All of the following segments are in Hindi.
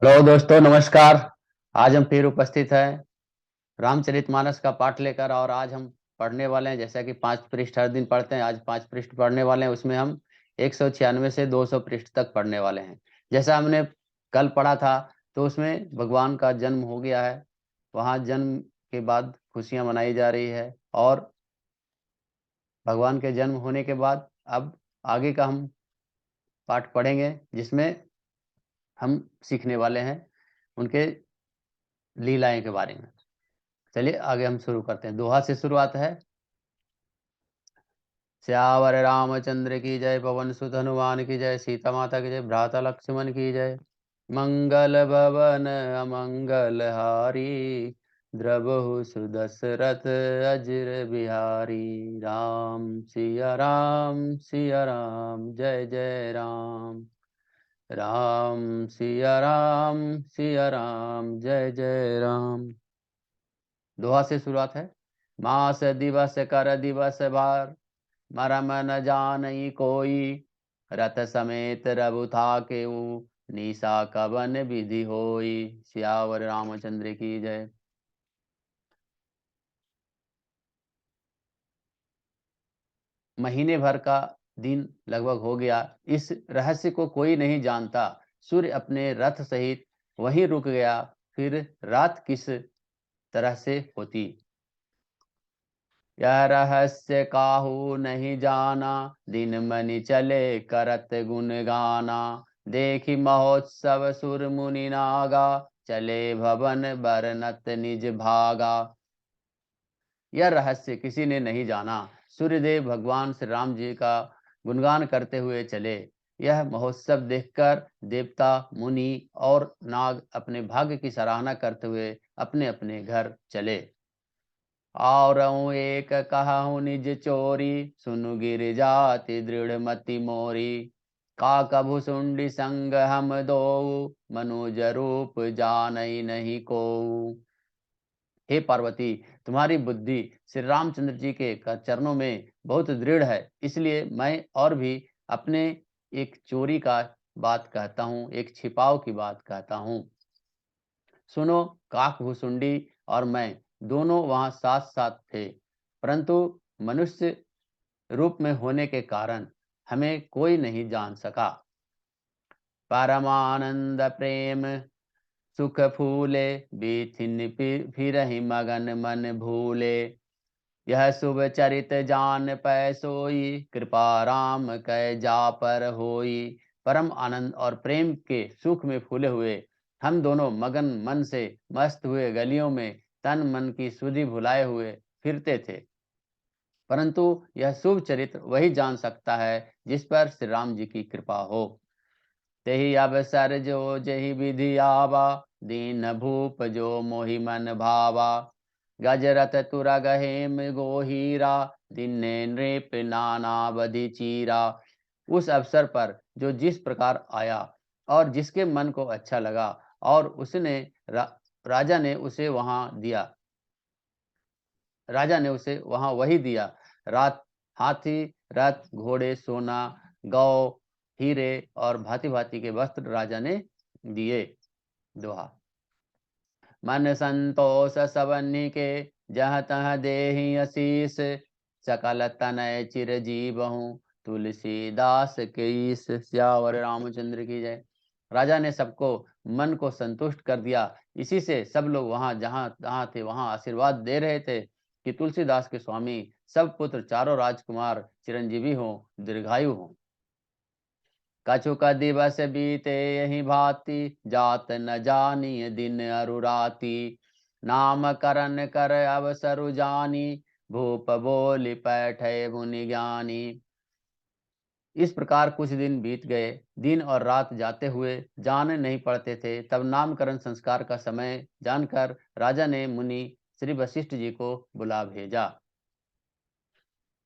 हेलो दोस्तों, नमस्कार। आज हम फिर उपस्थित हैं रामचरितमानस का पाठ लेकर। और आज हम पढ़ने वाले हैं, जैसा कि 5 पृष्ठ हर दिन पढ़ते हैं, आज 5 पृष्ठ पढ़ने वाले हैं। उसमें हम 196 से 200 पृष्ठ तक पढ़ने वाले हैं। जैसा हमने कल पढ़ा था, तो उसमें भगवान का जन्म हो गया है। वहाँ जन्म के बाद खुशियाँ मनाई जा रही है। और भगवान के जन्म होने के बाद अब आगे का हम पाठ पढ़ेंगे, जिसमें हम सीखने वाले हैं उनके लीलाएं के बारे में। चलिए आगे हम शुरू करते हैं। दोहा से शुरुआत है। श्यावर रामचंद्र की जय, पवन सुत हनुमान की जय, सीता माता की जय, भ्राता लक्ष्मण की जय। मंगल भवन अमंगल हारी, द्रवहु सुदशरथ अजर बिहारी। राम सिया राम, सिया राम, जय जय राम। राम सिया राम, सिया राम, जय जय राम। दोहा से शुरुआत है। मास दिवस कर दिवस भार, मरम न जानई कोई। रथ समेत रघु था केऊ, निशा कवन विधि होई। सियावर रामचंद्र की जय। महीने भर का दिन लगभग हो गया। इस रहस्य को कोई नहीं जानता। सूर्य अपने रथ सहित वहीं रुक गया। फिर रात किस तरह से होती, यह रहस्य काहू नहीं जाना। दिन मनि चले करत गुण गाना, देखी महोत्सव सुर मुनि नागा। चले भवन बरनत निज भागा। यह रहस्य किसी ने नहीं जाना। सूर्यदेव भगवान श्री राम जी का गुणगान करते हुए चले। यह महोत्सव देखकर देवता, मुनि और नाग अपने भाग्य की सराहना करते हुए अपने अपने घर चले। और एक कहूँ निज चोरी, सुनु गिर जाति दृढ़ मति मोरी। का कभु सुंडी संग हम दो, मनुज रूप जानई नहीं को। हे पार्वती, तुम्हारी बुद्धि श्री रामचंद्र जी के चरणों में बहुत दृढ़ है, इसलिए मैं और भी अपने एक चोरी का बात कहता हूँ, एक छिपाव की बात कहता हूँ। सुनो, काक भुसुंडी और मैं दोनों वहां साथ साथ थे, परंतु मनुष्य रूप में होने के कारण हमें कोई नहीं जान सका। परमानंद प्रेम सुख फूले, बीथिन फिरहि मगन मन भूले। यह शुभ चरित जान पै सोई, कृपा राम कै जा पर होई। परम आनंद और प्रेम के सुख में फूले हुए हम दोनों मगन मन से मस्त हुए गलियों में तन मन की सुधि भुलाए हुए फिरते थे। परंतु यह शुभ चरित्र वही जान सकता है जिस पर श्री राम जी की कृपा हो। तेहि अवसर जो जहि विधि आवा, दीन भूप जो मोहि मन भावा। गजरथ तुरग हेम गोहीरा, दिन्ने नृप नाना बधि चीरा। उस अवसर पर जो जिस प्रकार आया और जिसके मन को अच्छा लगा, और उसने राजा ने उसे वहां दिया। राजा ने उसे वहां वही दिया। रात हाथी, रथ, घोड़े, सोना, गौ, हीरे और भांति भांति के वस्त्र राजा ने दिए। दोहा। मन संतोष सबन्नी के, जहाँ तहाँ देहि आशीष। सकल तनय चिर जीवहूँ, तुलसीदास के ईश। सियावर रामचंद्र की जय। राजा ने सबको मन को संतुष्ट कर दिया। इसी से सब लोग वहां जहां तहां थे वहां आशीर्वाद दे रहे थे कि तुलसीदास के स्वामी सब पुत्र चारों राजकुमार चिरंजीवी हों, दीर्घायु हों। कछुक दिवस बीते यही भांति, जात न जानिय दिन अरुराती। नाम करन कर अवसरु जानी, भूप बोली पैठे मुनि ज्ञानी। इस प्रकार कुछ दिन बीत गए। दिन और रात जाते हुए जान नहीं पड़ते थे। तब नामकरण संस्कार का समय जानकर राजा ने मुनि श्री वशिष्ठ जी को बुला भेजा।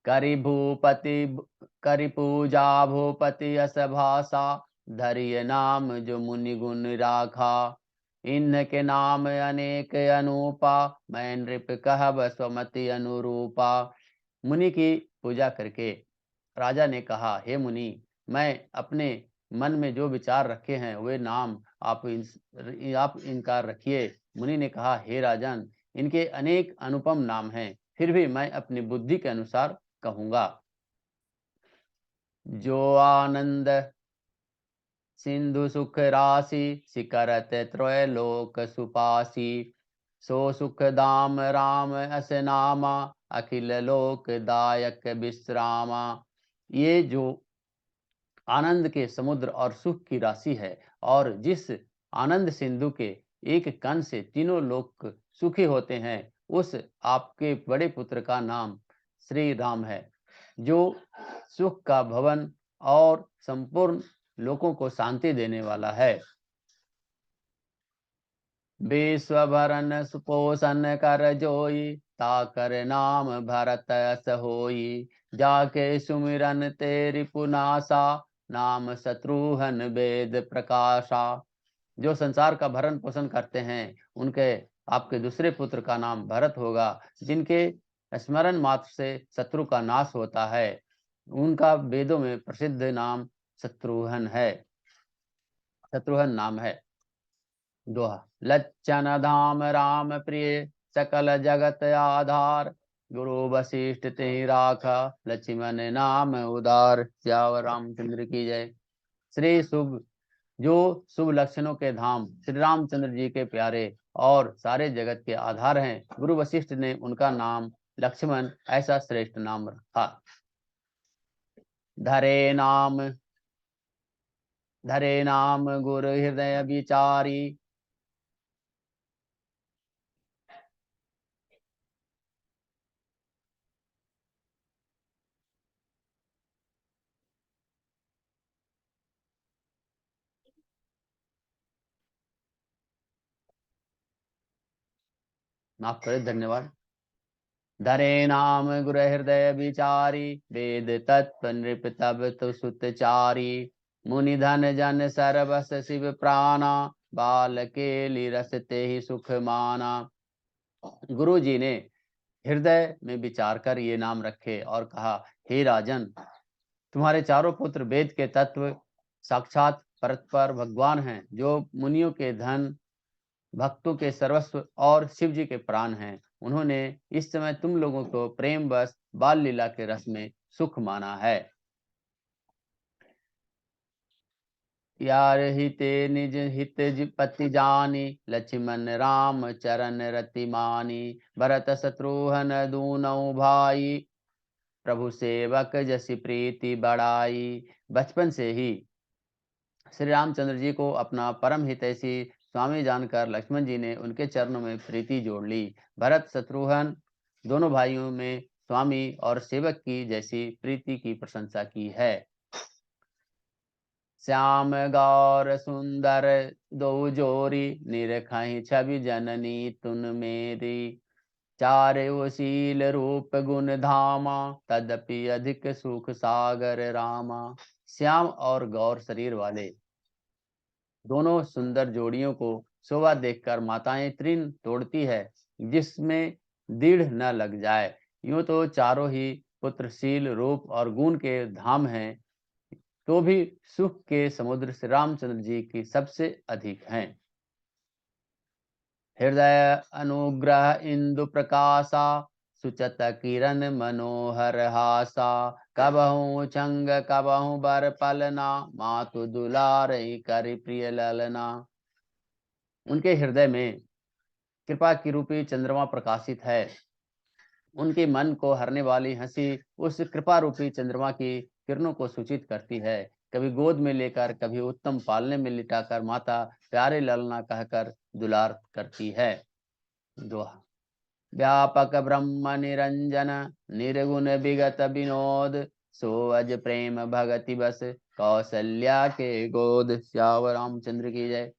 करि भूपति करि पूजा भूपति अस भाषा, धरिय नाम जो मुनि गुण राखा। इनके नाम अनेक अनूपा, मैं नृप कहब स्वमति अनुरूपा। मुनि की पूजा करके राजा ने कहा, हे मुनि, मैं अपने मन में जो विचार रखे हैं वे नाम आप इनका रखिए। मुनि ने कहा, हे राजन, इनके अनेक अनुपम नाम हैं, फिर भी मैं अपनी बुद्धि के अनुसार कहूंगा। जो आनंद सिंधु सुख राशि, सिकरत त्रैलोक सुपासी, सो सुख धाम राम अस नामा, अखिल लोक दायक विश्रामा। ये जो आनंद के समुद्र और सुख की राशि है, और जिस आनंद सिंधु के एक कण से तीनों लोक सुखी होते हैं, उस आपके बड़े पुत्र का नाम श्री राम है, जो सुख का भवन और संपूर्ण लोकों को शांति देने वाला है। विश्वभरन सुपोषण कर जोई, ताकर नाम भरत अस होई, जाके सुमिरन तेरी पुनासा, नाम शत्रुघ्न वेद प्रकाशा। जो संसार का भरण पोषण करते हैं, उनके आपके दूसरे पुत्र का नाम भरत होगा, जिनके स्मरण मात्र से शत्रु का नाश होता है। उनका वेदों में प्रसिद्ध नाम शत्रुघ्न है, शत्रुघ्न नाम है। दोहा। लच्चन धाम राम प्रिय, सकल जगत आधार, गुरु वशिष्ठ ते राखा, लक्ष्मण नाम उदार। सियावर रामचंद्र की जय। श्री शुभ, जो शुभ लक्षणों के धाम श्री रामचंद्र जी के प्यारे और सारे जगत के आधार हैं, गुरु वशिष्ठ ने उनका नाम लक्ष्मण ऐसा श्रेष्ठ नाम रखा। धरे नाम धरे नाम गुरु हृदय विचारी, माफ करे, धन्यवाद। धरे नाम गुरु हृदय विचारी, वेद तत्व नृप तब तो सुतचारी, मुनि धन जन सरबस शिव प्राणा, बाल केली रस ते ही सुख माना। गुरु जी ने हृदय में विचार कर ये नाम रखे और कहा, हे राजन, तुम्हारे चारों पुत्र वेद के तत्व साक्षात परस्पर भगवान हैं, जो मुनियों के धन, भक्तों के सर्वस्व और शिव जी के प्राण हैं। उन्होंने इस समय तुम लोगों को प्रेम बस बाल लीला के रस में सुख माना है। यार हिते निज हित पति जानी, लक्ष्मण राम चरण रति मानी, भरत शत्रुघ्न दूनौ भाई, प्रभु सेवक जसी प्रीति बढ़ाई। बचपन से ही श्री रामचंद्र जी को अपना परम हितैषी स्वामी जानकर लक्ष्मण जी ने उनके चरणों में प्रीति जोड़ ली। भरत शत्रुघ्न दोनों भाइयों में स्वामी और सेवक की जैसी प्रीति की प्रशंसा की है। श्याम गौर सुंदर दो जोरी, निरखहि छवि जननी तुन मेरी, चारे शील रूप गुण धामा, तदपि अधिक सुख सागर रामा। श्याम और गौर शरीर वाले दोनों सुंदर जोड़ियों को शोभा देखकर माताएं तृण तोड़ती है, जिसमें दृढ़ न लग जाए। यूं तो चारों ही पुत्र शील रूप और गुण के धाम हैं, तो भी सुख के समुद्र श्री रामचंद्र जी की सबसे अधिक हैं। हृदय अनुग्रह इंदु प्रकाशा, सुचत किरण मनोहर हासा, कबहू चंग कबहू बर पलना, मातु दुलारई करि प्रिय ललना। उनके हृदय में कृपा की रूपी चंद्रमा प्रकाशित है। उनके मन को हरने वाली हंसी उस कृपा रूपी चंद्रमा की किरणों को सूचित करती है। कभी गोद में लेकर, कभी उत्तम पालने में लिटाकर माता प्यारे ललना कहकर दुलार करती है। दोहा। व्यापक ब्रह्म निरंजन, निर्गुण विगत विनोद, सो अज प्रेम भगति बस, कौशल्या के गोद। श्यावर रामचंद्र की जय।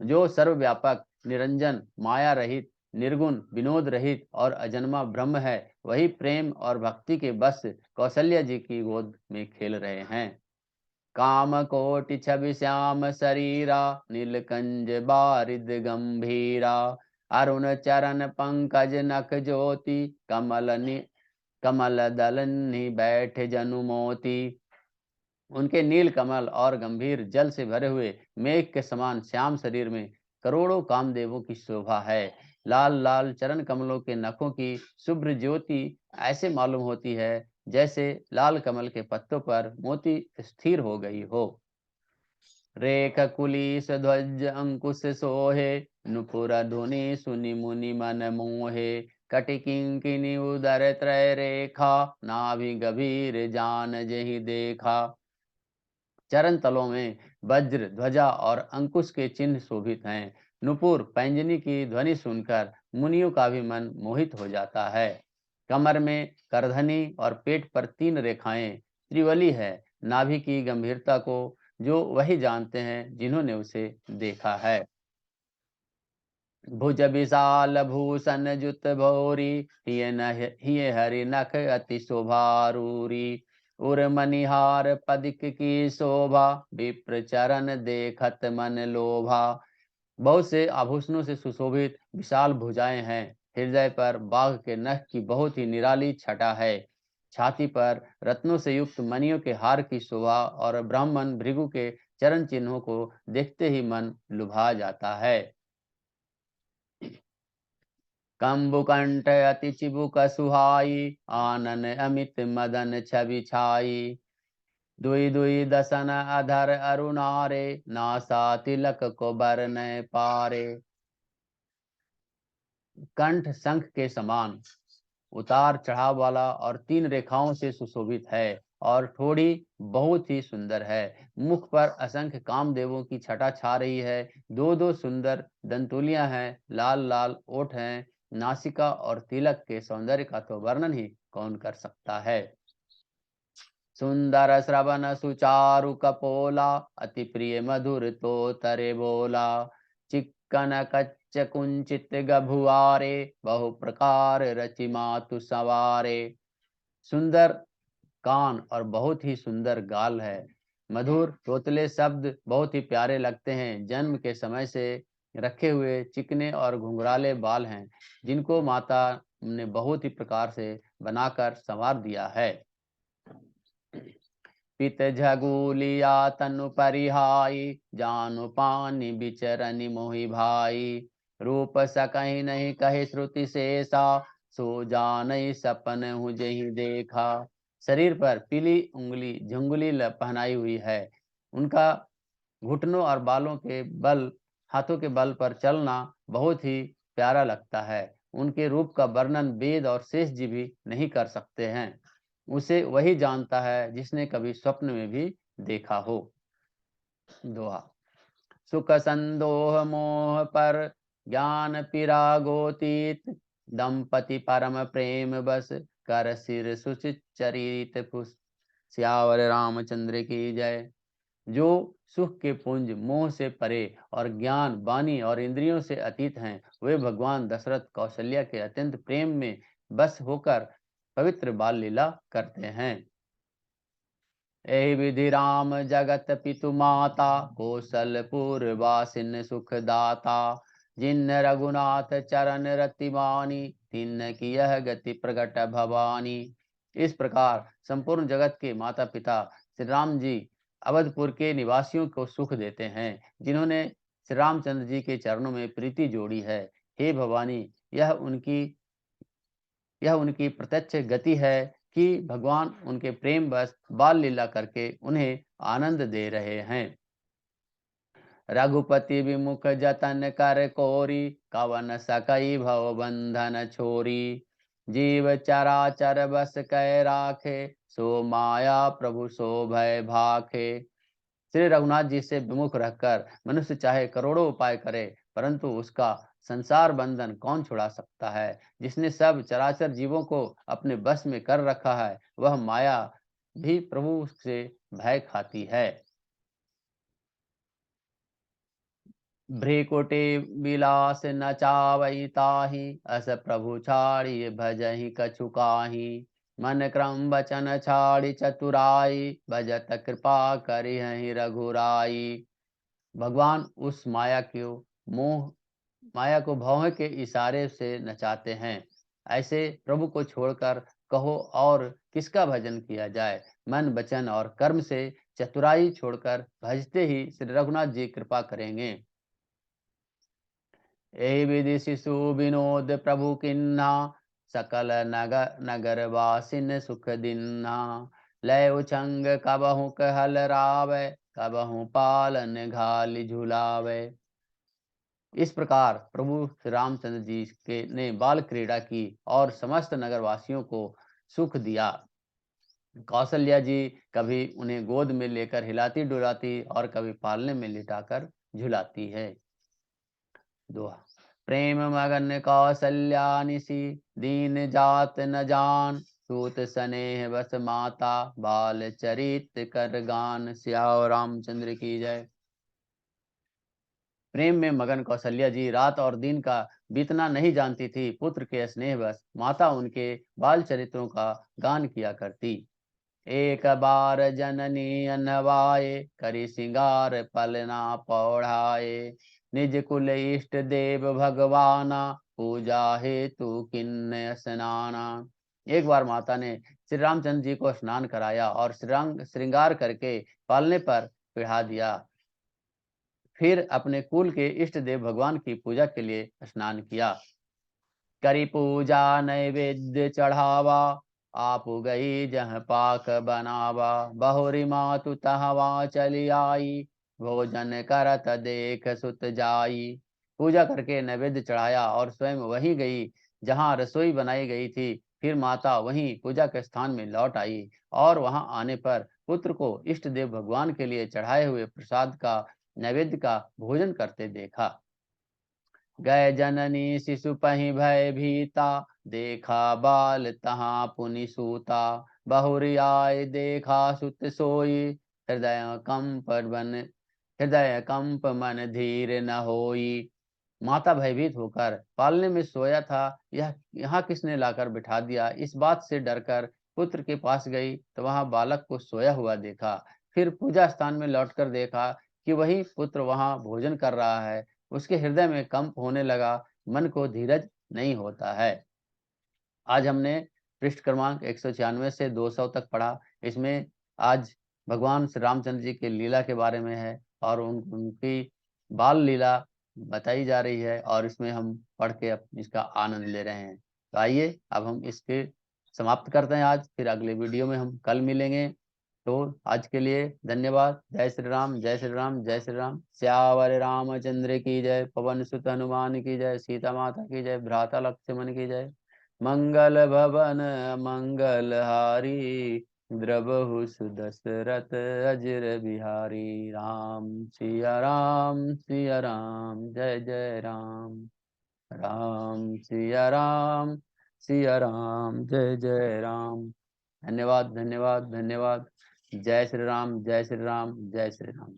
जो सर्वव्यापक, निरंजन, माया रहित, निर्गुण, विनोद रहित और अजन्मा ब्रह्म है, वही प्रेम और भक्ति के बस कौशल्या जी की गोद में खेल रहे हैं। काम कोटि छवि श्याम शरीरा, नीलकंज बारिद गंभीरा, अरुण चरण पंकज नख ज्योति, कमल दल नि बैठ जनु मोती। उनके नील कमल और गंभीर जल से भरे हुए मेघ के समान श्याम शरीर में करोड़ों कामदेवों की शोभा है। लाल लाल चरण कमलों के नखों की शुभ्र ज्योति ऐसे मालूम होती है जैसे लाल कमल के पत्तों पर मोती स्थिर हो गई हो। रेख कुलीस ध्वज अंकुश सोहे, नुपुर धुनि सुनि मुनि मन मोहे। कटि किंकिनी उदर त्रय रेखा, नाभि गभीर जान जेहि देखा। चरण तलों में वज्र ध्वजा और अंकुश के चिन्ह शोभित हैं। नुपुर पैंजनी की ध्वनि सुनकर मुनियों का भी मन मोहित हो जाता है। कमर में करधनी और पेट पर 3 रेखाएं त्रिवली है। नाभि की गंभीरता को जो वही जानते हैं जिन्होंने उसे देखा है। भुज विशाल भूषण जुत भौरी, हिय हरि नख अति शोभारूरी। उर मनिहार पदिक की शोभा, विप्र चरण देखत मन लोभा। बहुत से आभूषणों से सुशोभित विशाल भुजाएं हैं। हृदय पर बाघ के नख की बहुत ही निराली छटा है। छाती पर रत्नों से युक्त मणियों के हार की शोभा और ब्राह्मण भृगु के चरण चिन्हों को देखते ही मन लुभा जाता है। कंबुकंठ अति चिबुक सुहाई, आनन अमित मदन छवि छाई। दुई दुई दसन अधर अरुणारे, नासा तिलक को बरनय पारे। कंठ शंख के समान उतार चढ़ाव वाला और 3 रेखाओं से सुशोभित है और ठोड़ी बहुत ही सुंदर है। मुख पर असंख्य कामदेवों की छटा छा रही है। 2-2 सुंदर दंतुलियां हैं। लाल लाल ओठ हैं। नासिका और तिलक के सौंदर्य का तो वर्णन ही कौन कर सकता है। सुंदर श्रवण सुचारु कपोला, अति प्रिय मधुर तो तरे बोला। चिक्कन कच्च कुंचित गभुआरे, बहु प्रकार रचि मातु सवारे। सुंदर कान और बहुत ही सुंदर गाल है। मधुर तोतले शब्द बहुत ही प्यारे लगते हैं। जन्म के समय से रखे हुए चिकने और घुंघराले बाल हैं, जिनको माता ने बहुत ही प्रकार से बनाकर संवार दिया है। पित झगुलिया तनु परिहाई, जानु पानी बिचरनि मोहि भाई। रूप सकहि नहीं कहे श्रुति शेषा, सो जानई सपन हूँ जही देखा। शरीर पर पीली उंगली झुंगली पहनाई हुई है। उनका घुटनों और बालों के बल हाथों के बल पर चलना बहुत ही प्यारा लगता है। उनके रूप का वर्णन वेद और शेष जी भी नहीं कर सकते हैं। उसे वही जानता है जिसने कभी स्वप्न में भी देखा हो। दोहा। सुख संदोह मोह पर, ज्ञान पिरागोतीत। दंपति परम प्रेम बस, कर सिर सुचिचरित फुस। सियावर रामचंद्र की जय। जो सुख के पुंज मोह से परे और ज्ञान वाणी और इंद्रियों से अतीत हैं, वे भगवान दशरथ कौशल्या के अत्यंत प्रेम में बस होकर पवित्र बाल लीला करते हैं। एहि विधि राम जगत पितु माता, कौशलपुर वासिन सुख दाता। जिन रघुनाथ चरण रति बानी, तिन की यह गति प्रगट भवानी। इस प्रकार संपूर्ण जगत के माता पिता श्री राम जी अवधपुर के निवासियों को सुख देते हैं, जिन्होंने श्री रामचंद्र जी के चरणों में प्रीति जोड़ी है। हे भवानी, यह उनकी प्रत्यक्ष गति है कि भगवान उनके प्रेम बस बाल लीला करके उन्हें आनंद दे रहे हैं। रघुपति विमुख जतन कर कोरी, कवन सकई भव बंधन छोरी। जीव चराचर बस कै राखे, सो माया प्रभु सो भय भाखे। श्री रघुनाथ जी से विमुख रहकर मनुष्य चाहे करोड़ों उपाय करे, परंतु उसका संसार बंधन कौन छुड़ा सकता है। जिसने सब चराचर जीवों को अपने बस में कर रखा है, वह माया भी प्रभु से भय खाती है। भ्रिकुटी विलास नचावई ताहि, अस प्रभु छाड़िए भजहि कछु काहि। मन क्रम बचन छाड़ी चतुराई, भजत कृपा करिहि रघुराई। भगवान उस माया को भौं के इशारे से नचाते हैं। ऐसे प्रभु को छोड़कर कहो और किसका भजन किया जाए। मन वचन और कर्म से चतुराई छोड़कर भजते ही श्री रघुनाथ जी कृपा करेंगे। यही विधि शिशु विनोद प्रभु किन्ना, सकल नगर वासिन सुख दिन्ना। लय उछंग कबहु कहल रावै, कबहु पालन घाल झुलावे। इस प्रकार प्रभु श्री रामचंद्र जी के ने बाल क्रीड़ा की और समस्त नगरवासियों को सुख दिया। कौशल्या जी कभी उन्हें गोद में लेकर हिलाती डुलाती और कभी पालने में लिटाकर झुलाती है। दोहा। प्रेम मगन कौशल्या निसी, दीन जात न जान। सूत स्नेह बस माता, बाल चरित कर गान। सियाओ रामचंद्र की जय। प्रेम में मगन कौशल्या जी रात और दिन का बीतना नहीं जानती थी। पुत्र के स्नेहवश माता उनके बाल चरित्रों का गान किया करती। एक बार जननी अनवाए, करी सिंगार पलना पौढ़ाए। निज कुल इष्ट देव भगवाना, पूजा हेतु किन्नय स्नाना। एक बार माता ने श्री रामचंद्र जी को स्नान कराया और श्रृंगार करके पालने पर पिढ़ा दिया। फिर अपने कुल के इष्ट देव भगवान की पूजा के लिए स्नान किया। करी पूजा नैवेद्य चढ़ावा, आप गई जह पाक बनावा। बहुरी मातु तहवा चली आई, भोजन करत देख सुत जाई। पूजा करके नैवेद्य चढ़ाया और स्वयं वहीं गई जहां रसोई बनाई गई थी। फिर माता वहीं पूजा के स्थान में लौट आई और वहां आने पर पुत्र को इष्ट देव भगवान के लिए चढ़ाए हुए प्रसाद का नैवेद्य का भोजन करते देखा। गए जननी शिशु पहि भय भीता, देखा बाल तहाँ पुनि सूता। बहुरी आय देखा सुत सोई, हृदय कंप मन धीर न होई। माता भयभीत होकर पालने में सोया था, यह यहाँ किसने लाकर बिठा दिया, इस बात से डरकर पुत्र के पास गई तो वहां बालक को सोया हुआ देखा। फिर पूजा स्थान में लौटकर देखा कि वही पुत्र वहां भोजन कर रहा है। उसके हृदय में कंप होने लगा, मन को धीरज नहीं होता है। आज हमने पृष्ठ क्रमांक 196 से 200 तक पढ़ा। इसमें आज भगवान श्री रामचंद्र जी के लीला के बारे में है और उनकी बाल लीला बताई जा रही है और इसमें हम पढ़ के इसका आनंद ले रहे हैं। तो आइए अब हम इसके समाप्त करते हैं आज, फिर अगले वीडियो में हम कल मिलेंगे। तो आज के लिए धन्यवाद। जय श्री राम, जय श्री राम, जय श्री राम। श्यावर रामचंद्र की जय। पवन सुत हनुमान की जय। सीता माता की जय। भ्राता लक्ष्मण की जय। मंगल भवन मंगल हारी, द्रबहु सुदशरथ अजर बिहारी। राम सिया राम, सिया राम, जय जय राम। राम सिया राम, सिया राम, जय जय राम। धन्यवाद, धन्यवाद, धन्यवाद। जय श्री राम, जय श्री राम, जय श्री राम।